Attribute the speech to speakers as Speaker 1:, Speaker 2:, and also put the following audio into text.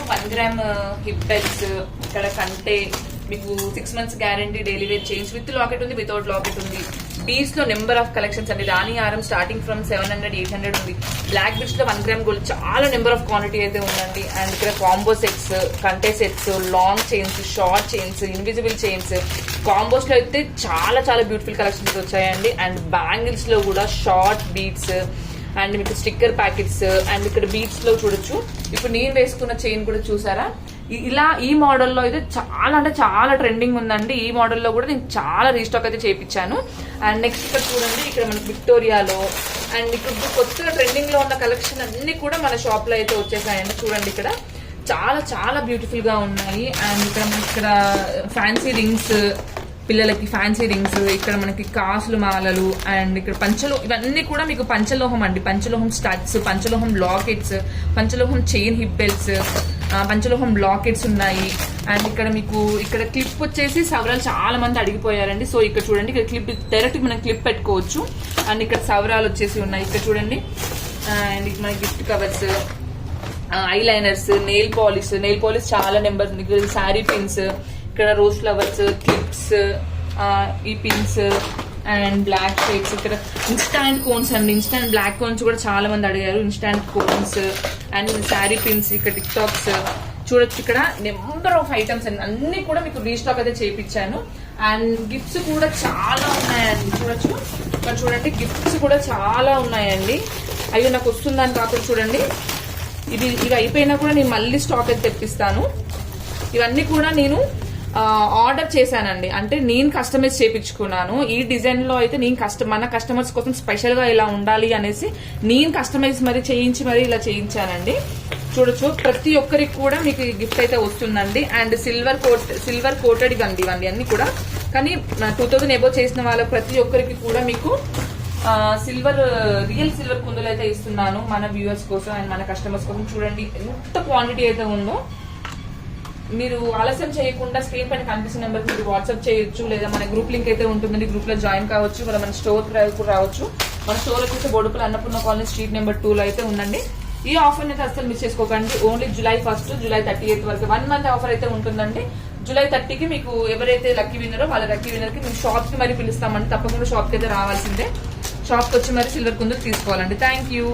Speaker 1: మీకు 1 gram hip belts, ఇక్కడ కంటే మీకు 6 months guarantee, daily wear change, with locket ఉంది, వితౌట్ లాకెట్ ఉంది. బీడ్స్ లో నెంబర్ ఆఫ్ కలెక్షన్స్ అండి. రాణి హారం స్టార్టింగ్ ఫ్రమ్ 700, 800 ఉంది. బ్లాక్ బీడ్స్ లో 1 గ్రామ్ గోల్డ్ చాలా నెంబర్ ఆఫ్ క్వాంటిటీ అయితే ఉందండి. అండ్ ఇక్కడ కాంబో సెట్స్, కంటే sets, long chains, short chains, invisible chains, combos లో అయితే చాలా చాలా బ్యూటిఫుల్ కలెక్షన్స్ వచ్చాయండి. అండ్ బ్యాంగిల్స్ లో కూడా షార్ట్ బీడ్స్ అండ్ మీకు స్టిక్కర్ ప్యాకెట్స్, అండ్ ఇక్కడ బీడ్స్ లో చూడొచ్చు. ఇప్పుడు నేను వేసుకున్న చైన్ కూడా చూసారా, ఇలా ఈ మోడల్లో అయితే చాలా అంటే చాలా ట్రెండింగ్ ఉందండి. ఈ మోడల్లో కూడా నేను చాలా రీస్టాక్ అయితే చేయించాను. అండ్ నెక్స్ట్ ఇక్కడ చూడండి, ఇక్కడ మనకి విక్టోరియాలో అండ్ ఇప్పుడు కొత్తగా ట్రెండింగ్ లో ఉన్న కలెక్షన్ అన్ని కూడా మన షాప్ లో అయితే వచ్చేసాయండి. చూడండి ఇక్కడ చాలా చాలా బ్యూటిఫుల్ గా ఉన్నాయి. అండ్ ఇక్కడ మనకి ఇక్కడ ఫ్యాన్సీ రింగ్స్, పిల్లలకి ఫ్యాన్సీ రింగ్స్, ఇక్కడ మనకి కాసులు మాలలు, అండ్ ఇక్కడ ఇవన్నీ కూడా మీకు పంచలోహం అండి. పంచలోహం స్టడ్స్, పంచలోహం లాకెట్స్, పంచలోహం చైన్ హిప్ బెల్ట్స్, పంచలోహం లాకెట్స్ ఉన్నాయి. అండ్ ఇక్కడ మీకు ఇక్కడ క్లిప్ వచ్చేసి సవరాలు చాలా మంది అడిగిపోయారండి. సో ఇక్కడ చూడండి, ఇక్కడ క్లిప్ డైరెక్ట్ మనం క్లిప్ పెట్టుకోవచ్చు. అండ్ ఇక్కడ సవరాలు వచ్చేసి ఉన్నాయి. ఇక్కడ చూడండి, అండ్ మన gift covers, I liners, nail polish చాలా నెంబర్స్ ఉంది. ఇక్కడ శారీ పిన్స్, ఇక్కడ రోజ్ ఫ్లవర్స్, క్లిప్స్, ఈ పిన్స్ అండ్ బ్లాక్ షేడ్స్, ఇక్కడ ఇన్స్టాంట్ కోన్స్ అండి. ఇన్స్టాంట్ బ్లాక్ కోన్స్ కూడా చాలా మంది అడిగారు. Instant cones and sari pins, ఇక్కడ టిక్ టాక్స్ చూడొచ్చు. ఇక్కడ నెంబర్ ఆఫ్ ఐటమ్స్ అండి, అన్ని కూడా మీకు రీస్టాక్ అయితే చేయించాను. అండ్ గిఫ్ట్స్ కూడా చాలా ఉన్నాయండి. చూడొచ్చు, ఇక్కడ చూడండి, గిఫ్ట్స్ కూడా చాలా ఉన్నాయండి. అయ్యో నాకు వస్తుందని కాకుండా చూడండి, ఇవి అయిపోయినా కూడా నేను మళ్ళీ స్టాక్ అయితే తెప్పిస్తాను. ఇవన్నీ కూడా నేను ఆర్డర్ చేశానండి, అంటే నేను కస్టమైజ్ చేయించుకున్నాను. ఈ డిజైన్ లో అయితే నేను మన కస్టమర్స్ కోసం స్పెషల్ గా ఇలా ఉండాలి అనేసి నేను కస్టమైజ్ మరి చేయించి మరి ఇలా చేయించానండి. చూడొచ్చు, ప్రతి ఒక్కరికి కూడా మీకు గిఫ్ట్ అయితే వస్తుందండి. అండ్ సిల్వర్ కోటెడ్ అండి ఇవన్నీ అన్ని కూడా. కానీ 2000 ఎబో చేసిన వాళ్ళ ప్రతి ఒక్కరికి కూడా మీకు రియల్ సిల్వర్ కుందులు అయితే ఇస్తున్నాను మన వ్యూవర్స్ కోసం అండ్ మన కస్టమర్స్ కోసం. చూడండి ఎంత క్వాంటిటీ అయితే ఉందో. మీరు ఆలస్యం చేయకుండా స్క్రీన్ పైన కనిపిస్తున్న నెంబర్ మీరు వాట్సాప్ చేయొచ్చు, లేదా మన గ్రూప్ లింక్ అయితే ఉంటుందండి, గ్రూప్ లో జాయిన్ కావచ్చు, మన స్టోర్ కూడా రావచ్చు. మన స్టోర్ వచ్చేసి Boduppal Annapurna colony street number 2 లో అయితే ఉందండి. ఈ ఆఫర్ అయితే అసలు మిస్ చేసుకోకండి. Only July 1st, July 30th వరకు 1 month ఆఫర్ అయితే ఉంటుందండి. July 30కి మీకు ఎవరైతే లక్కీ విన్నరో వాళ్ళ లక్కీ విన్నర్ కి మేము షాప్ కి మరి పిలుస్తామండి. తప్పకుండా షాప్ కి అయితే రావాల్సిందే. షాప్ కి వచ్చి మరి సిల్వర్ కుందులు తీసుకోవాలండి. Thank you.